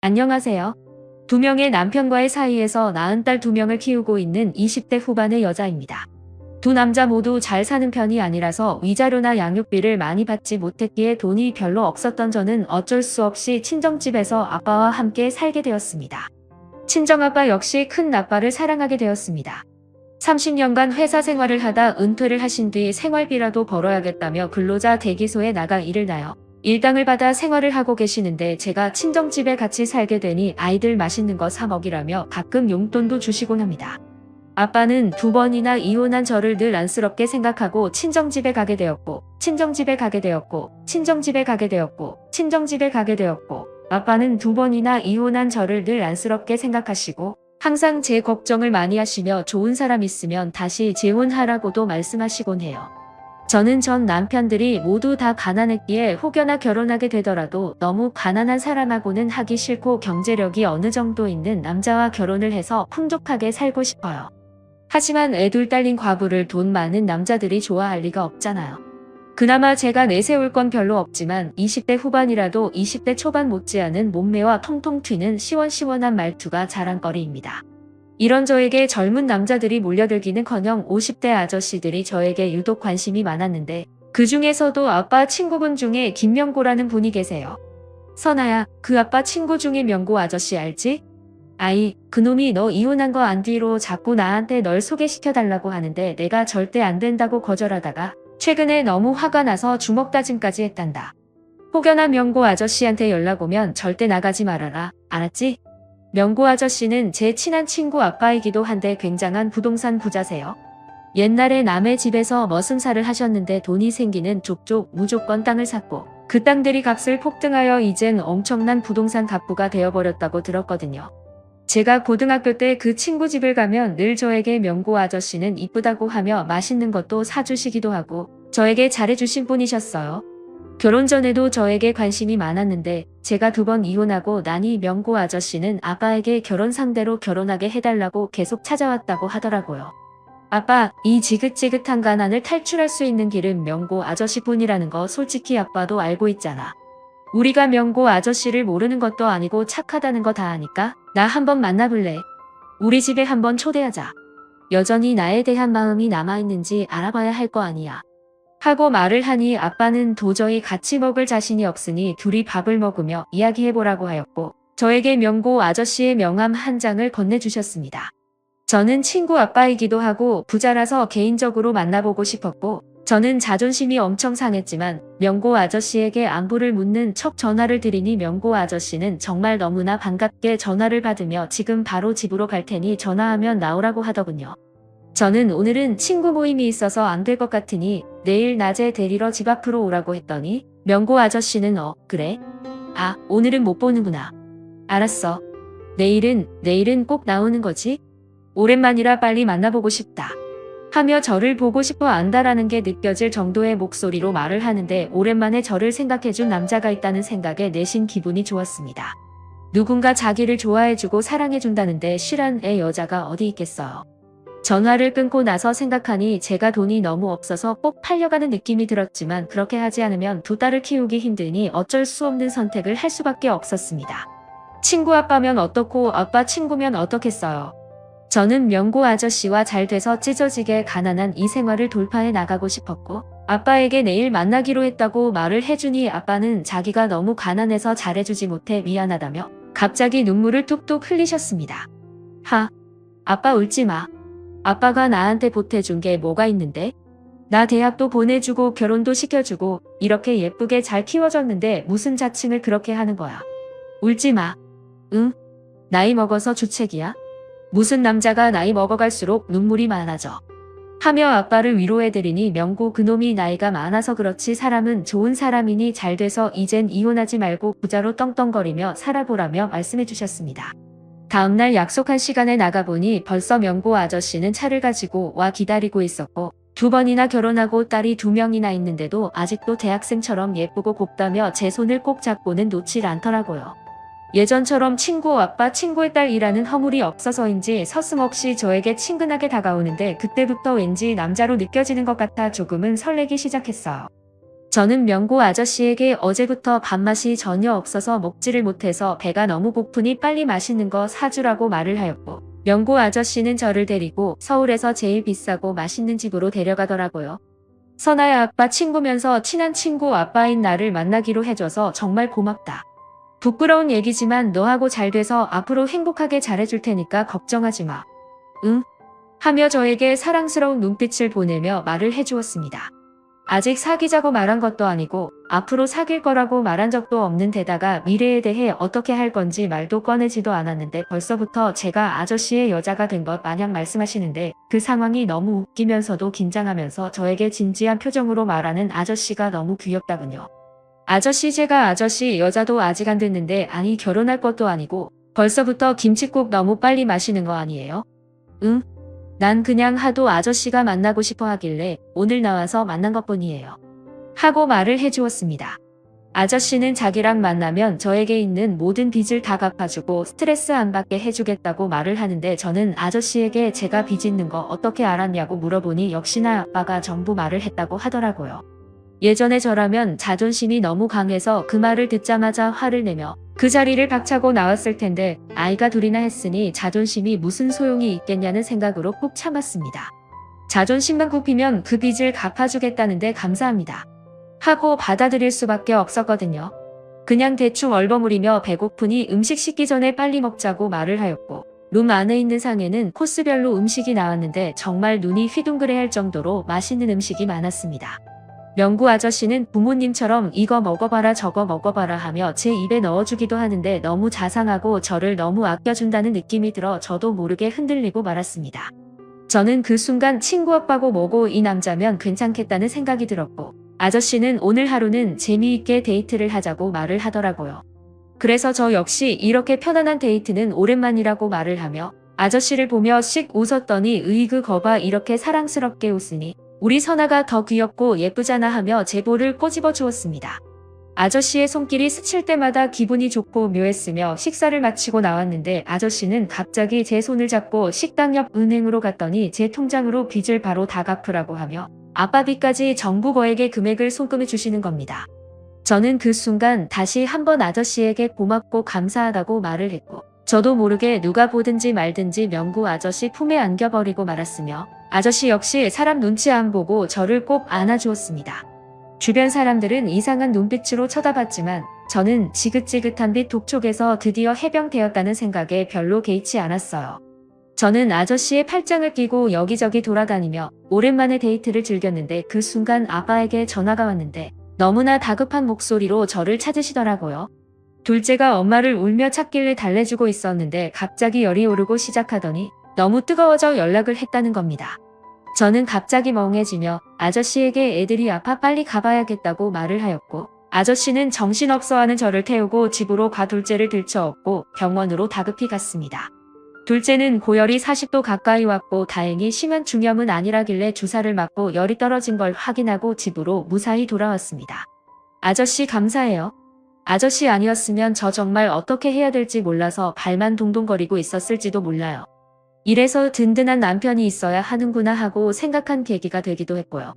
안녕하세요. 두 명의 남편과의 사이에서 낳은 딸 두 명을 키우고 있는 20대 후반의 여자입니다. 두 남자 모두 잘 사는 편이 아니라서 위자료나 양육비를 많이 받지 못했기에 돈이 별로 없었던 저는 어쩔 수 없이 친정집에서 아빠와 함께 살게 되었습니다. 친정아빠 역시 큰 아빠를 사랑하게 되었습니다. 30년간 회사 생활을 하다 은퇴를 하신 뒤 생활비라도 벌어야겠다며 근로자 대기소에 나가 일을 나요. 일당을 받아 생활을 하고 계시는데 제가 친정집에 같이 살게 되니 아이들 맛있는 거 사 먹이라며 가끔 용돈도 주시곤 합니다. 아빠는 두 번이나 이혼한 저를 늘 안쓰럽게 생각하고 친정집에 가게 되었고, 친정집에 가게 되었고, 친정집에 가게 되었고, 친정집에 가게 되었고, 아빠는 두 번이나 이혼한 저를 늘 안쓰럽게 생각하시고, 항상 제 걱정을 많이 하시며 좋은 사람 있으면 다시 재혼하라고도 말씀하시곤 해요. 저는 전 남편들이 모두 다 가난했기에 혹여나 결혼하게 되더라도 너무 가난한 사람하고는 하기 싫고 경제력이 어느 정도 있는 남자와 결혼을 해서 풍족하게 살고 싶어요. 하지만 애 둘 딸린 과부를 돈 많은 남자들이 좋아할 리가 없잖아요. 그나마 제가 내세울 건 별로 없지만 20대 후반이라도 20대 초반 못지않은 몸매와 통통 튀는 시원시원한 말투가 자랑거리입니다. 이런 저에게 젊은 남자들이 몰려들기는커녕 50대 아저씨들이 저에게 유독 관심이 많았는데 그 중에서도 아빠 친구분 중에 김명고라는 분이 계세요. 선아야, 그 아빠 친구 중에 명고 아저씨 알지? 아이, 그놈이 너 이혼한 거 안 뒤로 자꾸 나한테 널 소개시켜달라고 하는데 내가 절대 안 된다고 거절하다가 최근에 너무 화가 나서 주먹 다짐까지 했단다. 혹여나 명고 아저씨한테 연락 오면 절대 나가지 말아라. 알았지? 명고 아저씨는 제 친한 친구 아빠이기도 한데 굉장한 부동산 부자세요. 옛날에 남의 집에서 머슴살을 하셨는데 돈이 생기는 족족 무조건 땅을 샀고 그 땅들이 값을 폭등하여 이젠 엄청난 부동산 갑부가 되어버렸다고 들었거든요. 제가 고등학교 때 그 친구 집을 가면 늘 저에게 명고 아저씨는 이쁘다고 하며 맛있는 것도 사주시기도 하고 저에게 잘해주신 분이셨어요. 결혼 전에도 저에게 관심이 많았는데 제가 두 번 이혼하고 나니 명고 아저씨는 아빠에게 결혼 상대로 결혼하게 해달라고 계속 찾아왔다고 하더라고요. 아빠, 이 지긋지긋한 가난을 탈출할 수 있는 길은 명고 아저씨뿐이라는 거 솔직히 아빠도 알고 있잖아. 우리가 명고 아저씨를 모르는 것도 아니고 착하다는 거 다 아니까 나 한번 만나볼래? 우리 집에 한번 초대하자. 여전히 나에 대한 마음이 남아있는지 알아봐야 할 거 아니야. 하고 말을 하니 아빠는 도저히 같이 먹을 자신이 없으니 둘이 밥을 먹으며 이야기해보라고 하였고 저에게 명고 아저씨의 명함 한 장을 건네주셨습니다. 저는 친구 아빠이기도 하고 부자라서 개인적으로 만나보고 싶었고 저는 자존심이 엄청 상했지만 명고 아저씨에게 안부를 묻는 척 전화를 드리니 명고 아저씨는 정말 너무나 반갑게 전화를 받으며 지금 바로 집으로 갈 테니 전화하면 나오라고 하더군요. 저는 오늘은 친구 모임이 있어서 안 될 것 같으니 내일 낮에 데리러 집 앞으로 오라고 했더니 명고 아저씨는 그래? 아, 오늘은 못 보는구나. 알았어. 내일은 꼭 나오는 거지? 오랜만이라 빨리 만나보고 싶다. 하며 저를 보고 싶어 안다라는 게 느껴질 정도의 목소리로 말을 하는데 오랜만에 저를 생각해준 남자가 있다는 생각에 내심 기분이 좋았습니다. 누군가 자기를 좋아해주고 사랑해준다는데 실한 애 여자가 어디 있겠어요. 전화를 끊고 나서 생각하니 제가 돈이 너무 없어서 꼭 팔려가는 느낌이 들었지만 그렇게 하지 않으면 두 딸을 키우기 힘드니 어쩔 수 없는 선택을 할 수밖에 없었습니다. 친구 아빠면 어떻고 아빠 친구면 어떻겠어요. 저는 명고 아저씨와 잘 돼서 찢어지게 가난한 이 생활을 돌파해 나가고 싶었고 아빠에게 내일 만나기로 했다고 말을 해주니 아빠는 자기가 너무 가난해서 잘해주지 못해 미안하다며 갑자기 눈물을 뚝뚝 흘리셨습니다. 아빠 울지 마. 아빠가 나한테 보태준 게 뭐가 있는데? 나 대학도 보내주고 결혼도 시켜주고 이렇게 예쁘게 잘 키워줬는데 무슨 자칭을 그렇게 하는 거야. 울지 마. 응? 나이 먹어서 주책이야? 무슨 남자가 나이 먹어갈수록 눈물이 많아져. 하며 아빠를 위로해드리니 명고 그놈이 나이가 많아서 그렇지 사람은 좋은 사람이니 잘 돼서 이젠 이혼하지 말고 부자로 떵떵거리며 살아보라며 말씀해주셨습니다. 다음날 약속한 시간에 나가보니 벌써 명고 아저씨는 차를 가지고 와 기다리고 있었고 두 번이나 결혼하고 딸이 두 명이나 있는데도 아직도 대학생처럼 예쁘고 곱다며 제 손을 꼭 잡고는 놓질 않더라고요. 예전처럼 친구 아빠 친구의 딸이라는 허물이 없어서인지 서슴없이 저에게 친근하게 다가오는데 그때부터 왠지 남자로 느껴지는 것 같아 조금은 설레기 시작했어요. 저는 명구 아저씨에게 어제부터 밥맛이 전혀 없어서 먹지를 못해서 배가 너무 고프니 빨리 맛있는 거 사주라고 말을 하였고, 명구 아저씨는 저를 데리고 서울에서 제일 비싸고 맛있는 집으로 데려가더라고요. 선아야 아빠 친구면서 친한 친구 아빠인 나를 만나기로 해줘서 정말 고맙다. 부끄러운 얘기지만 너하고 잘 돼서 앞으로 행복하게 잘해줄 테니까 걱정하지 마. 응? 하며 저에게 사랑스러운 눈빛을 보내며 말을 해주었습니다. 아직 사귀자고 말한 것도 아니고 앞으로 사귈 거라고 말한 적도 없는 데다가 미래에 대해 어떻게 할 건지 말도 꺼내지도 않았는데 벌써부터 제가 아저씨의 여자가 된 것 마냥 말씀하시는데 그 상황이 너무 웃기면서도 긴장하면서 저에게 진지한 표정으로 말하는 아저씨가 너무 귀엽다군요. 아저씨 제가 아저씨 여자도 아직 안 됐는데 아니 결혼할 것도 아니고 벌써부터 김칫국 너무 빨리 마시는 거 아니에요? 응? 난 그냥 하도 아저씨가 만나고 싶어 하길래 오늘 나와서 만난 것뿐이에요. 하고 말을 해주었습니다. 아저씨는 자기랑 만나면 저에게 있는 모든 빚을 다 갚아주고 스트레스 안 받게 해주겠다고 말을 하는데 저는 아저씨에게 제가 빚 있는 거 어떻게 알았냐고 물어보니 역시나 아빠가 전부 말을 했다고 하더라고요. 예전에 저라면 자존심이 너무 강해서 그 말을 듣자마자 화를 내며 그 자리를 박차고 나왔을 텐데 아이가 둘이나 했으니 자존심이 무슨 소용이 있겠냐는 생각으로 꾹 참았습니다. 자존심만 굽히면 그 빚을 갚아주겠다는데 감사합니다. 하고 받아들일 수밖에 없었거든요. 그냥 대충 얼버무리며 배고프니 음식 식기 전에 빨리 먹자고 말을 하였고 룸 안에 있는 상에는 코스별로 음식이 나왔는데 정말 눈이 휘둥그레할 정도로 맛있는 음식이 많았습니다. 명구 아저씨는 부모님처럼 이거 먹어봐라 저거 먹어봐라 하며 제 입에 넣어주기도 하는데 너무 자상하고 저를 너무 아껴준다는 느낌이 들어 저도 모르게 흔들리고 말았습니다. 저는 그 순간 친구 오빠고 뭐고 이 남자면 괜찮겠다는 생각이 들었고 아저씨는 오늘 하루는 재미있게 데이트를 하자고 말을 하더라고요. 그래서 저 역시 이렇게 편안한 데이트는 오랜만이라고 말을 하며 아저씨를 보며 씩 웃었더니 으이그 거봐 이렇게 사랑스럽게 웃으니 우리 선아가 더 귀엽고 예쁘잖아 하며 제 볼을 꼬집어 주었습니다. 아저씨의 손길이 스칠 때마다 기분이 좋고 묘했으며 식사를 마치고 나왔는데 아저씨는 갑자기 제 손을 잡고 식당 옆 은행으로 갔더니 제 통장으로 빚을 바로 다 갚으라고 하며 아빠 빚까지 전부 거액의 금액을 송금해 주시는 겁니다. 저는 그 순간 다시 한번 아저씨에게 고맙고 감사하다고 말을 했고 저도 모르게 누가 보든지 말든지 명구 아저씨 품에 안겨버리고 말았으며 아저씨 역시 사람 눈치 안 보고 저를 꼭 안아주었습니다. 주변 사람들은 이상한 눈빛으로 쳐다봤지만 저는 지긋지긋한 빛 독촉에서 드디어 해병되었다는 생각에 별로 개의치 않았어요. 저는 아저씨의 팔짱을 끼고 여기저기 돌아다니며 오랜만에 데이트를 즐겼는데 그 순간 아빠에게 전화가 왔는데 너무나 다급한 목소리로 저를 찾으시더라고요. 둘째가 엄마를 울며 찾길래 달래주고 있었는데 갑자기 열이 오르고 시작하더니 너무 뜨거워져 연락을 했다는 겁니다. 저는 갑자기 멍해지며 아저씨에게 애들이 아파 빨리 가봐야겠다고 말을 하였고 아저씨는 정신없어하는 저를 태우고 집으로 가 둘째를 들쳐업고 병원으로 다급히 갔습니다. 둘째는 고열이 40도 가까이 왔고 다행히 심한 중염은 아니라길래 주사를 맞고 열이 떨어진 걸 확인하고 집으로 무사히 돌아왔습니다. 아저씨 감사해요. 아저씨 아니었으면 저 정말 어떻게 해야 될지 몰라서 발만 동동거리고 있었을지도 몰라요. 이래서 든든한 남편이 있어야 하는구나 하고 생각한 계기가 되기도 했고요.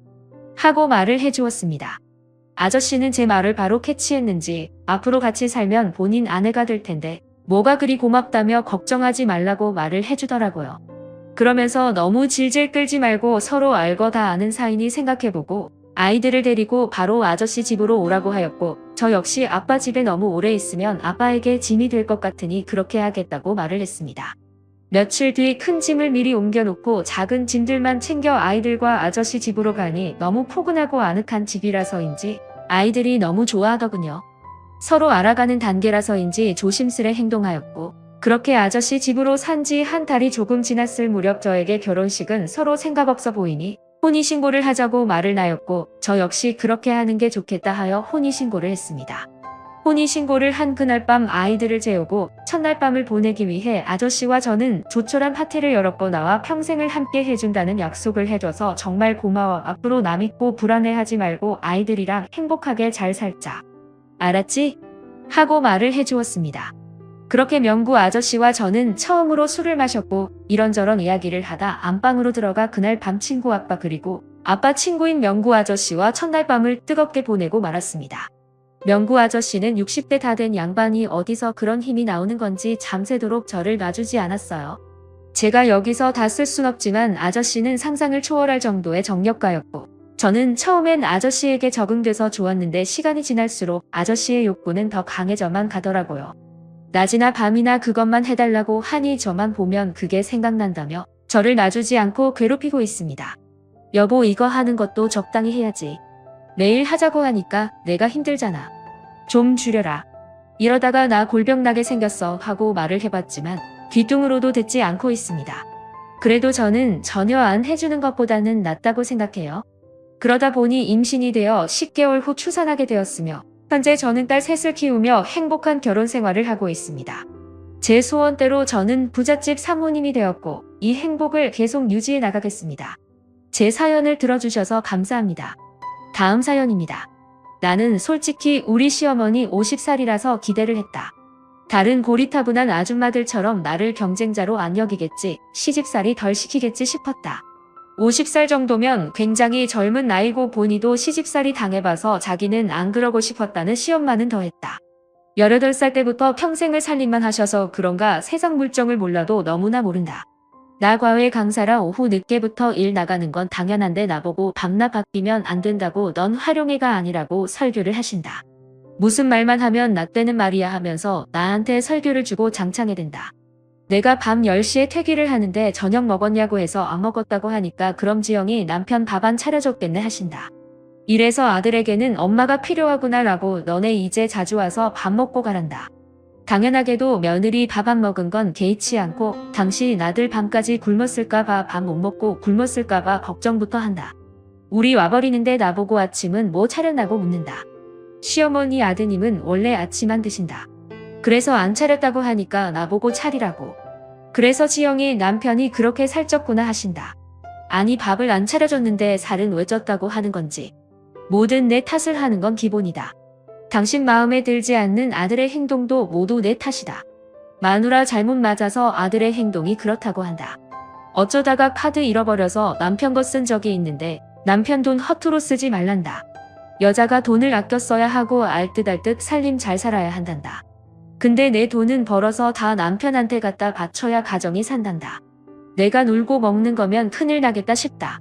하고 말을 해주었습니다. 아저씨는 제 말을 바로 캐치했는지 앞으로 같이 살면 본인 아내가 될 텐데 뭐가 그리 고맙다며 걱정하지 말라고 말을 해주더라고요. 그러면서 너무 질질 끌지 말고 서로 알고 다 아는 사이니 생각해보고 아이들을 데리고 바로 아저씨 집으로 오라고 하였고 저 역시 아빠 집에 너무 오래 있으면 아빠에게 짐이 될 것 같으니 그렇게 하겠다고 말을 했습니다. 며칠 뒤 큰 짐을 미리 옮겨놓고 작은 짐들만 챙겨 아이들과 아저씨 집으로 가니 너무 포근하고 아늑한 집이라서인지 아이들이 너무 좋아하더군요. 서로 알아가는 단계라서인지 조심스레 행동하였고 그렇게 아저씨 집으로 산 지 한 달이 조금 지났을 무렵 저에게 결혼식은 서로 생각 없어 보이니 혼인신고를 하자고 말을 하였고 저 역시 그렇게 하는 게 좋겠다 하여 혼인신고를 했습니다. 혼인신고를 한 그날 밤 아이들을 재우고 첫날 밤을 보내기 위해 아저씨와 저는 조촐한 파티를 열었고 나와 평생을 함께 해준다는 약속을 해줘서 정말 고마워. 앞으로 남 있고 불안해하지 말고 아이들이랑 행복하게 잘 살자. 알았지? 하고 말을 해주었습니다. 그렇게 명구 아저씨와 저는 처음으로 술을 마셨고 이런저런 이야기를 하다 안방으로 들어가 그날 밤 친구 아빠 그리고 아빠 친구인 명구 아저씨와 첫날 밤을 뜨겁게 보내고 말았습니다. 명구 아저씨는 60대 다 된 양반이 어디서 그런 힘이 나오는 건지 잠새도록 저를 놔주지 않았어요. 제가 여기서 다 쓸 순 없지만 아저씨는 상상을 초월할 정도의 정력가였고 저는 처음엔 아저씨에게 적응돼서 좋았는데 시간이 지날수록 아저씨의 욕구는 더 강해져만 가더라고요. 낮이나 밤이나 그것만 해달라고 하니 저만 보면 그게 생각난다며 저를 놔주지 않고 괴롭히고 있습니다. 여보 이거 하는 것도 적당히 해야지. 매일 하자고 하니까 내가 힘들잖아. 좀 줄여라. 이러다가 나 골병 나게 생겼어 하고 말을 해봤지만 귀뚱으로도 듣지 않고 있습니다. 그래도 저는 전혀 안 해주는 것보다는 낫다고 생각해요. 그러다 보니 임신이 되어 10개월 후 출산하게 되었으며 현재 저는 딸 셋을 키우며 행복한 결혼 생활을 하고 있습니다. 제 소원대로 저는 부잣집 사모님이 되었고 이 행복을 계속 유지해 나가겠습니다. 제 사연을 들어주셔서 감사합니다. 다음 사연입니다. 나는 솔직히 우리 시어머니 50살이라서 기대를 했다. 다른 고리타분한 아줌마들처럼 나를 경쟁자로 안 여기겠지, 시집살이 덜 시키겠지 싶었다. 50살 정도면 굉장히 젊은 나이고 본이도 시집살이 당해봐서 자기는 안 그러고 싶었다는 시엄마는 더했다. 18살 때부터 평생을 살림만 하셔서 그런가 세상 물정을 몰라도 너무나 모른다. 나 과외 강사라 오후 늦게부터 일 나가는 건 당연한데 나보고 밤낮 바뀌면 안 된다고 넌 활용해가 아니라고 설교를 하신다. 무슨 말만 하면 나 때는 말이야 하면서 나한테 설교를 주고 장창해댄다. 내가 밤 10시에 퇴기를 하는데 저녁 먹었냐고 해서 안 먹었다고 하니까 그럼 지영이 남편 밥 안 차려줬겠네 하신다. 이래서 아들에게는 엄마가 필요하구나 라고 너네 이제 자주 와서 밥 먹고 가란다. 당연하게도 며느리 밥 안 먹은 건 개의치 않고 당신 아들 밤까지 굶었을까봐 밥 못 먹고 굶었을까봐 걱정부터 한다. 우리 와버리는데 나보고 아침은 뭐 차렸나고 묻는다. 시어머니 아드님은 원래 아침 안 드신다. 그래서 안 차렸다고 하니까 나보고 차리라고. 그래서 지영이 남편이 그렇게 살쪘구나 하신다. 아니 밥을 안 차려줬는데 살은 왜 쪘다고 하는 건지. 뭐든 내 탓을 하는 건 기본이다. 당신 마음에 들지 않는 아들의 행동도 모두 내 탓이다. 마누라 잘못 맞아서 아들의 행동이 그렇다고 한다. 어쩌다가 카드 잃어버려서 남편 거 쓴 적이 있는데 남편 돈 허투루 쓰지 말란다. 여자가 돈을 아껴 써야 하고 알듯알듯 살림 잘 살아야 한단다. 근데 내 돈은 벌어서 다 남편한테 갖다 바쳐야 가정이 산단다. 내가 놀고 먹는 거면 큰일 나겠다 싶다.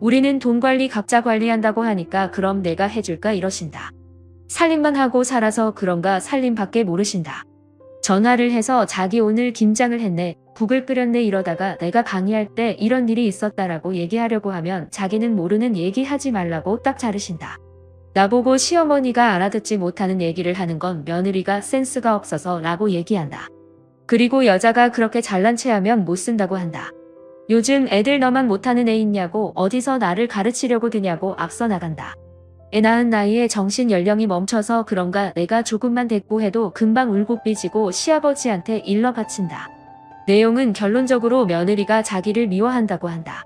우리는 돈 관리 각자 관리한다고 하니까 그럼 내가 해줄까 이러신다. 살림만 하고 살아서 그런가 살림밖에 모르신다. 전화를 해서 자기 오늘 김장을 했네, 국을 끓였네 이러다가 내가 강의할 때 이런 일이 있었다라고 얘기하려고 하면 자기는 모르는 얘기하지 말라고 딱 자르신다. 나보고 시어머니가 알아듣지 못하는 얘기를 하는 건 며느리가 센스가 없어서 라고 얘기한다. 그리고 여자가 그렇게 잘난 체하면 못 쓴다고 한다. 요즘 애들 너만 못하는 애 있냐고 어디서 나를 가르치려고 드냐고 앞서 나간다. 애 낳은 나이에 정신 연령이 멈춰서 그런가 내가 조금만 대꾸 해도 금방 울고 삐지고 시아버지한테 일러 바친다. 내용은 결론적으로 며느리가 자기를 미워한다고 한다.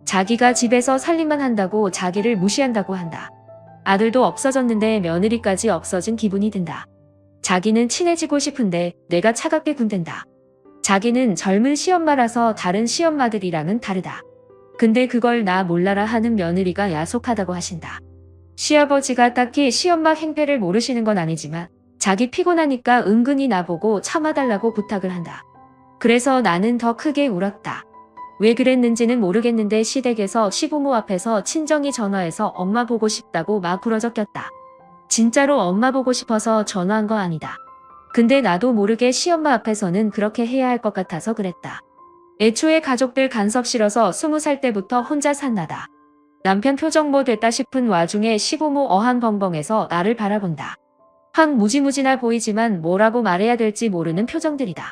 자기가 집에서 살림만 한다고 자기를 무시한다고 한다. 아들도 없어졌는데 며느리까지 없어진 기분이 든다. 자기는 친해지고 싶은데 내가 차갑게 군댄다. 자기는 젊은 시엄마라서 다른 시엄마들이랑은 다르다. 근데 그걸 나 몰라라 하는 며느리가 야속하다고 하신다. 시아버지가 딱히 시엄마 행패를 모르시는 건 아니지만 자기 피곤하니까 은근히 나보고 참아달라고 부탁을 한다. 그래서 나는 더 크게 울었다. 왜 그랬는지는 모르겠는데 시댁에서 시부모 앞에서 친정이 전화해서 엄마 보고 싶다고 막 울어져 꼈다. 진짜로 엄마 보고 싶어서 전화한 거 아니다. 근데 나도 모르게 시엄마 앞에서는 그렇게 해야 할 것 같아서 그랬다. 애초에 가족들 간섭 싫어서 20살 때부터 혼자 산나다. 남편 표정 뭐 됐다 싶은 와중에 시부모 어한벙벙해서 나를 바라본다. 확 무지무지나 보이지만 뭐라고 말해야 될지 모르는 표정들이다.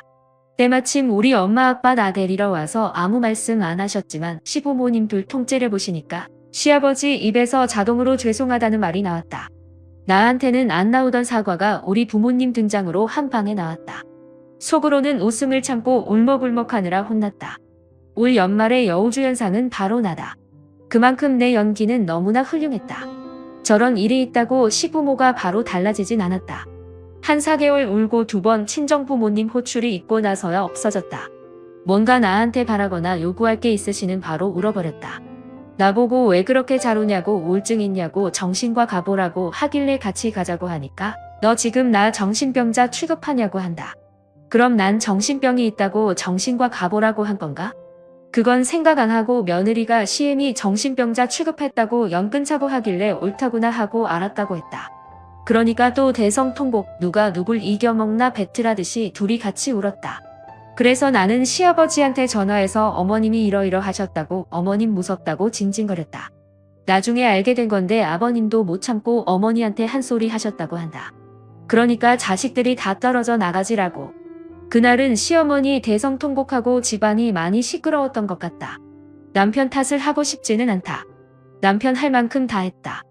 때마침 우리 엄마 아빠 나 데리러 와서 아무 말씀 안 하셨지만 시부모님들 통째를 보시니까 시아버지 입에서 자동으로 죄송하다는 말이 나왔다. 나한테는 안 나오던 사과가 우리 부모님 등장으로 한 방에 나왔다. 속으로는 웃음을 참고 울먹울먹하느라 혼났다. 올 연말의 여우주연상은 바로 나다. 그만큼 내 연기는 너무나 훌륭했다. 저런 일이 있다고 시부모가 바로 달라지진 않았다. 한 4개월 울고 2번 친정부모님 호출이 있고 나서야 없어졌다. 뭔가 나한테 바라거나 요구할 게 있으시는 바로 울어버렸다. 나보고 왜 그렇게 잘 오냐고 우울증 있냐고 정신과 가보라고 하길래 같이 가자고 하니까 너 지금 나 정신병자 취급하냐고 한다. 그럼 난 정신병이 있다고 정신과 가보라고 한 건가? 그건 생각 안 하고 며느리가 시엠이 정신병자 취급했다고 연 끊자고 하길래 옳다구나 하고 알았다고 했다. 그러니까 또 대성통곡 누가 누굴 이겨먹나 배틀하듯이 둘이 같이 울었다. 그래서 나는 시아버지한테 전화해서 어머님이 이러이러 하셨다고 어머님 무섭다고 징징거렸다. 나중에 알게 된 건데 아버님도 못 참고 어머니한테 한 소리 하셨다고 한다. 그러니까 자식들이 다 떨어져 나가지라고. 그날은 시어머니 대성통곡하고 집안이 많이 시끄러웠던 것 같다. 남편 탓을 하고 싶지는 않다. 남편 할 만큼 다 했다.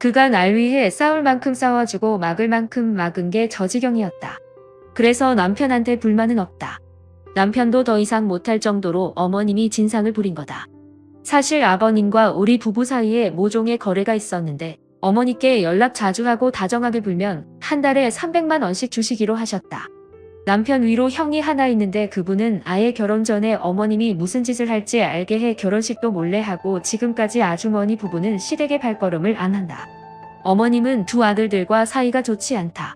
그가 날 위해 싸울 만큼 싸워주고 막을 만큼 막은 게 저 지경이었다. 그래서 남편한테 불만은 없다. 남편도 더 이상 못할 정도로 어머님이 진상을 부린 거다. 사실 아버님과 우리 부부 사이에 모종의 거래가 있었는데 어머니께 연락 자주 하고 다정하게 불면 한 달에 300만 원씩 주시기로 하셨다. 남편 위로 형이 하나 있는데 그분은 아예 결혼 전에 어머님이 무슨 짓을 할지 알게 해 결혼식도 몰래 하고 지금까지 아주머니 부부는 시댁의 발걸음을 안 한다. 어머님은 두 아들들과 사이가 좋지 않다.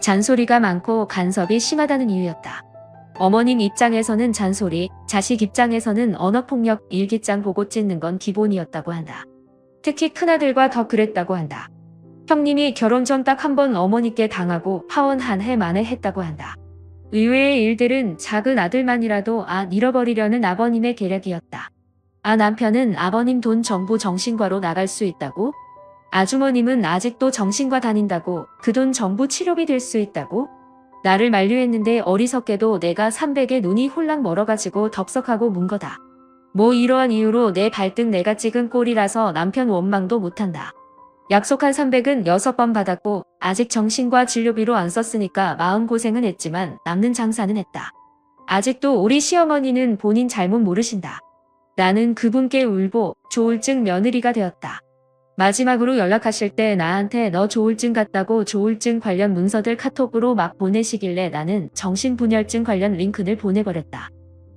잔소리가 많고 간섭이 심하다는 이유였다. 어머님 입장에서는 잔소리, 자식 입장에서는 언어폭력, 일기장 보고 찢는 건 기본이었다고 한다. 특히 큰아들과 더 그랬다고 한다. 형님이 결혼 전 딱 한 번 어머니께 당하고 파혼 한 해 만에 했다고 한다. 의외의 일들은 작은 아들만이라도 잃어버리려는 아버님의 계략이었다. 남편은 아버님 돈 전부 정신과로 나갈 수 있다고? 아주머님은 아직도 정신과 다닌다고? 그 돈 전부 치료비 될 수 있다고? 나를 만류했는데 어리석게도 내가 300에 눈이 홀랑 멀어가지고 덥석하고 문 거다. 뭐 이러한 이유로 내 발등 내가 찍은 꼴이라서 남편 원망도 못한다. 약속한 300은 6번 받았고 아직 정신과 진료비로 안 썼으니까 마음고생은 했지만 남는 장사는 했다. 아직도 우리 시어머니는 본인 잘못 모르신다. 나는 그분께 울보, 조울증 며느리가 되었다. 마지막으로 연락하실 때 나한테 너 조울증 같다고 조울증 관련 문서들 카톡으로 막 보내시길래 나는 정신분열증 관련 링크를 보내버렸다.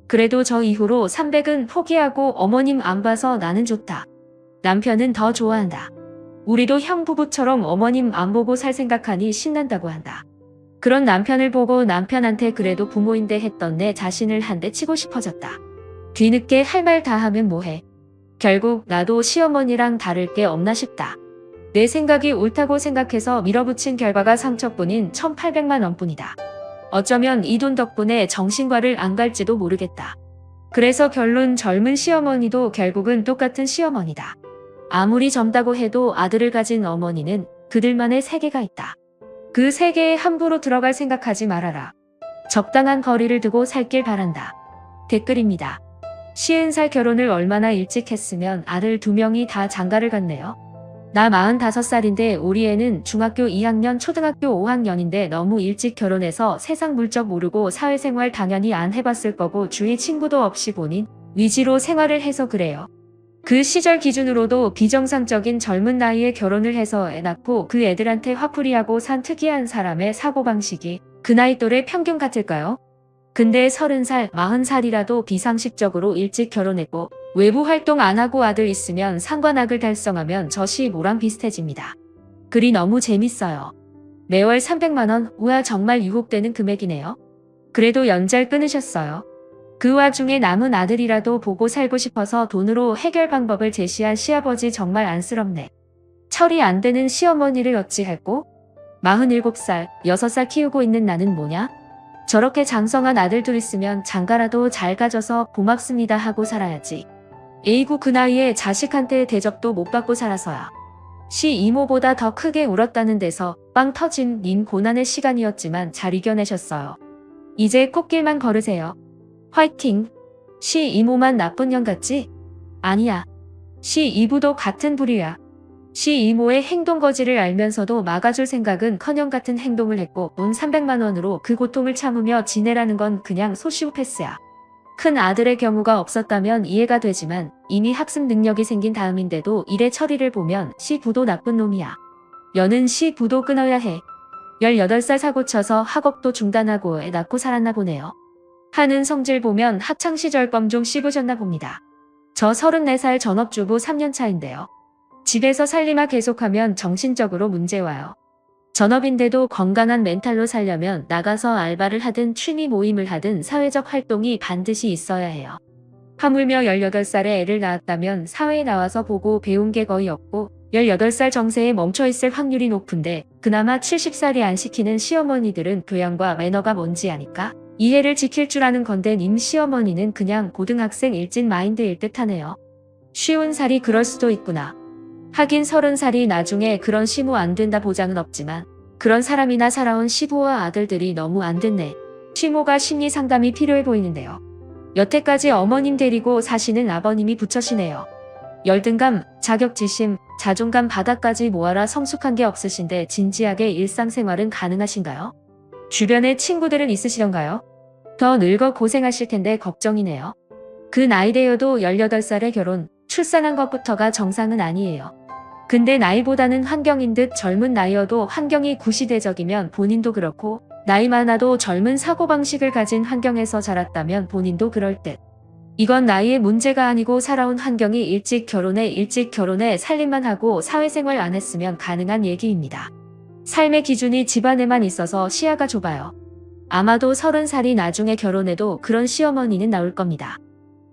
그래도 저 이후로 300은 포기하고 어머님 안 봐서 나는 좋다. 남편은 더 좋아한다. 우리도 형 부부처럼 어머님 안 보고 살 생각하니 신난다고 한다. 그런 남편을 보고 남편한테 그래도 부모인데 했던 내 자신을 한 대 치고 싶어졌다. 뒤늦게 할 말 다 하면 뭐해. 결국 나도 시어머니랑 다를 게 없나 싶다. 내 생각이 옳다고 생각해서 밀어붙인 결과가 상처뿐인 1,800만 원뿐이다. 어쩌면 이 돈 덕분에 정신과를 안 갈지도 모르겠다. 그래서 결론 젊은 시어머니도 결국은 똑같은 시어머니다. 아무리 젊다고 해도 아들을 가진 어머니는 그들만의 세계가 있다. 그 세계에 함부로 들어갈 생각하지 말아라. 적당한 거리를 두고 살길 바란다. 댓글입니다. 50살 결혼을 얼마나 일찍 했으면 아들 2명이 다 장가를 갔네요. 나 45살인데 우리 애는 중학교 2학년 초등학교 5학년인데 너무 일찍 결혼해서 세상 물정 모르고 사회생활 당연히 안 해봤을 거고 주위 친구도 없이 본인 위주로 생활을 해서 그래요. 그 시절 기준으로도 비정상적인 젊은 나이에 결혼을 해서 애 낳고 그 애들한테 화풀이하고 산 특이한 사람의 사고방식이 그 나이 또래 평균 같을까요? 근데 30살, 40살이라도 비상식적으로 일찍 결혼했고 외부 활동 안 하고 아들 있으면 상관악을 달성하면 저 시모랑 비슷해집니다. 글이 너무 재밌어요. 매월 300만 원, 우와 정말 유혹되는 금액이네요. 그래도 연잘 끊으셨어요. 그 와중에 남은 아들이라도 보고 살고 싶어서 돈으로 해결 방법을 제시한 시아버지 정말 안쓰럽네. 처리 안 되는 시어머니를 어찌할꼬? 47살, 6살 키우고 있는 나는 뭐냐? 저렇게 장성한 아들 둘 있으면 장가라도 잘 가져서 고맙습니다 하고 살아야지. 에이구 그 나이에 자식한테 대접도 못 받고 살아서야. 시 이모보다 더 크게 울었다는 데서 빵 터진 님 고난의 시간이었지만 잘 이겨내셨어요. 이제 꽃길만 걸으세요. 화이팅! 시 이모만 나쁜 년 같지? 아니야. 시 이부도 같은 부류야. 시 이모의 행동 거지를 알면서도 막아줄 생각은 커녕 같은 행동을 했고 돈 300만 원으로 그 고통을 참으며 지내라는 건 그냥 소시오 패스야. 큰 아들의 경우가 없었다면 이해가 되지만 이미 학습 능력이 생긴 다음인데도 일의 처리를 보면 시 부도 나쁜 놈이야. 여는 시 부도 끊어야 해. 18살 사고 쳐서 학업도 중단하고 애 낳고 살았나 보네요. 하는 성질 보면 학창시절 껌 좀 씹으셨나 봅니다. 저 34살 전업주부 3년 차인데요. 집에서 살림만 계속하면 정신적으로 문제 와요. 전업인데도 건강한 멘탈로 살려면 나가서 알바를 하든 취미 모임을 하든 사회적 활동이 반드시 있어야 해요. 하물며 18살에 애를 낳았다면 사회에 나와서 보고 배운 게 거의 없고 18살 정세에 멈춰있을 확률이 높은데 그나마 70살이 안 시키는 시어머니들은 교양과 매너가 뭔지 아니까 이해를 지킬 줄 아는 건데 님 시어머니는 그냥 고등학생 일진 마인드일 듯 하네요. 쉬운 살이 그럴 수도 있구나. 하긴 30살이 나중에 그런 시모 안 된다 보장은 없지만 그런 사람이나 살아온 시부와 아들들이 너무 안 됐네. 시모가 심리 상담이 필요해 보이는데요. 여태까지 어머님 데리고 사시는 아버님이 부처시네요. 열등감, 자격지심, 자존감 바닥까지 모아라 성숙한 게 없으신데 진지하게 일상생활은 가능하신가요? 주변에 친구들은 있으시던가요? 더 늙어 고생하실 텐데 걱정이네요. 그 나이 되어도 18살에 결혼, 출산한 것부터가 정상은 아니에요. 근데 나이보다는 환경인 듯 젊은 나이여도 환경이 구시대적이면 본인도 그렇고 나이 많아도 젊은 사고방식을 가진 환경에서 자랐다면 본인도 그럴 듯. 이건 나이의 문제가 아니고 살아온 환경이 일찍 결혼해 살림만 하고 사회생활 안 했으면 가능한 얘기입니다. 삶의 기준이 집안에만 있어서 시야가 좁아요. 아마도 30살이 나중에 결혼해도 그런 시어머니는 나올 겁니다.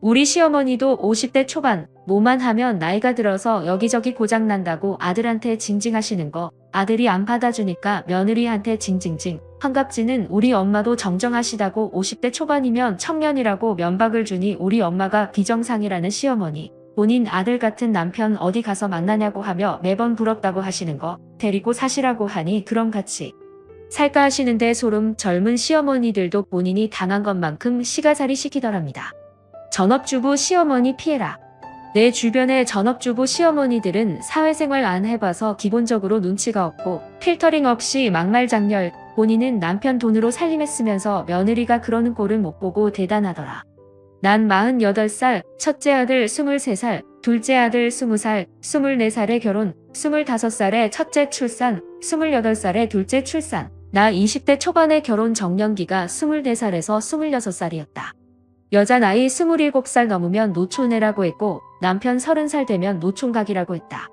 우리 시어머니도 50대 초반, 뭐만 하면 나이가 들어서 여기저기 고장난다고 아들한테 징징하시는 거 아들이 안 받아주니까 며느리한테 징징징. 환갑지는 우리 엄마도 정정하시다고 50대 초반이면 청년이라고 면박을 주니 우리 엄마가 비정상이라는 시어머니. 본인 아들 같은 남편 어디 가서 만나냐고 하며 매번 부럽다고 하시는 거 데리고 사시라고 하니 그럼 같이 살까 하시는데 소름. 젊은 시어머니들도 본인이 당한 것만큼 시가살이 시키더랍니다. 전업주부 시어머니 피해라. 내 주변의 전업주부 시어머니들은 사회생활 안 해봐서 기본적으로 눈치가 없고 필터링 없이 막말장렬. 본인은 남편 돈으로 살림했으면서 며느리가 그러는 꼴을 못 보고 대단하더라. 난 48살, 첫째 아들 23살, 둘째 아들 20살, 24살에 결혼, 25살에 첫째 출산, 28살에 둘째 출산. 나 20대 초반에 결혼 정년기가 24살에서 26살이었다. 여자 나이 27살 넘으면 노촌애라고 했고 남편 30살 되면 노총각이라고 했다.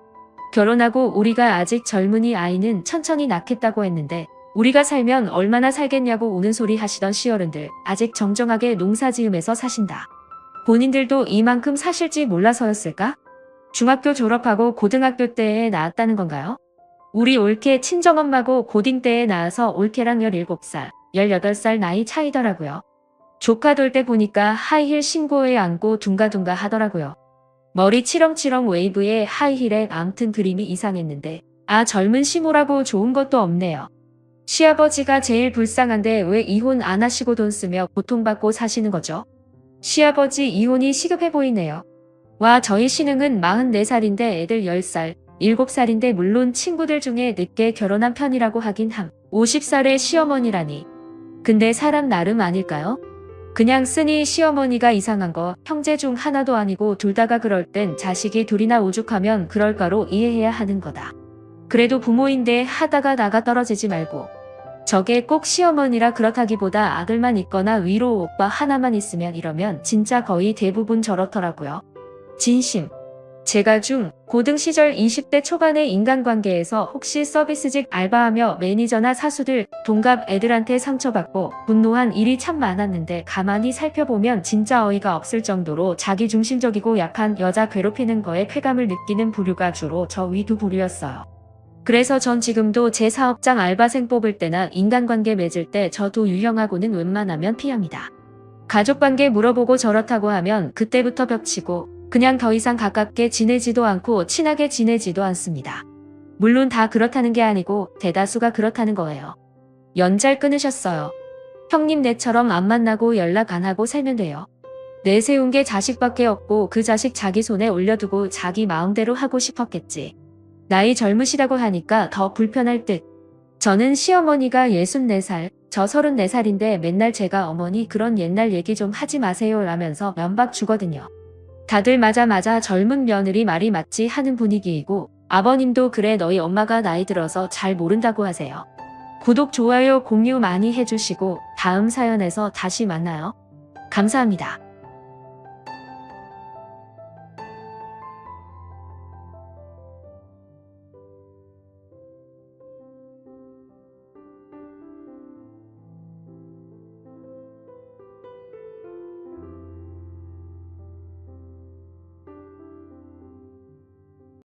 결혼하고 우리가 아직 젊으니 아이는 천천히 낳겠다고 했는데 우리가 살면 얼마나 살겠냐고 우는 소리 하시던 시어른들 아직 정정하게 농사지으면서 사신다. 본인들도 이만큼 사실지 몰라서였을까? 중학교 졸업하고 고등학교 때에 낳았다는 건가요? 우리 올케 친정엄마고 고딩 때에 낳아서 올케랑 17살, 18살 나이 차이더라고요. 조카 돌 때 보니까 하이힐 신고에 안고 둥가둥가 하더라고요. 머리 치렁치렁 웨이브에 하이힐에 암튼 그림이 이상했는데 젊은 시모라고 좋은 것도 없네요. 시아버지가 제일 불쌍한데 왜 이혼 안 하시고 돈 쓰며 고통받고 사시는 거죠? 시아버지 이혼이 시급해 보이네요. 와 저희 신흥은 44살인데 애들 10살, 7살인데 물론 친구들 중에 늦게 결혼한 편이라고 하긴 함. 50살의 시어머니라니. 근데 사람 나름 아닐까요? 그냥 쓰니 시어머니가 이상한 거 형제 중 하나도 아니고 둘 다가 그럴 땐 자식이 둘이나 오죽하면 그럴까로 이해해야 하는 거다. 그래도 부모인데 하다가 나가 떨어지지 말고. 저게 꼭 시어머니라 그렇다기보다 아들만 있거나 위로 오빠 하나만 있으면 이러면 진짜 거의 대부분 저렇더라고요. 진심. 제가 고등 시절 20대 초반의 인간관계에서 혹시 서비스직 알바하며 매니저나 사수들, 동갑 애들한테 상처받고 분노한 일이 참 많았는데 가만히 살펴보면 진짜 어이가 없을 정도로 자기중심적이고 약한 여자 괴롭히는 거에 쾌감을 느끼는 부류가 주로 저 위 두 부류였어요. 그래서 전 지금도 제 사업장 알바생 뽑을 때나 인간관계 맺을 때 저 두 유형하고는 웬만하면 피합니다. 가족관계 물어보고 저렇다고 하면 그때부터 벽치고 그냥 더 이상 가깝게 지내지도 않고 친하게 지내지도 않습니다. 물론 다 그렇다는 게 아니고 대다수가 그렇다는 거예요. 연잘 끊으셨어요. 형님 내처럼 안 만나고 연락 안 하고 살면 돼요. 내세운 게 자식밖에 없고 그 자식 자기 손에 올려두고 자기 마음대로 하고 싶었겠지. 나이 젊으시다고 하니까 더 불편할 듯. 저는 시어머니가 64살, 저 34살인데 맨날 제가 어머니 그런 옛날 얘기 좀 하지 마세요 라면서 면박 주거든요. 다들 맞아 젊은 며느리 말이 맞지 하는 분위기이고 아버님도 그래 너희 엄마가 나이 들어서 잘 모른다고 하세요. 구독, 좋아요, 공유 많이 해주시고 다음 사연에서 다시 만나요. 감사합니다.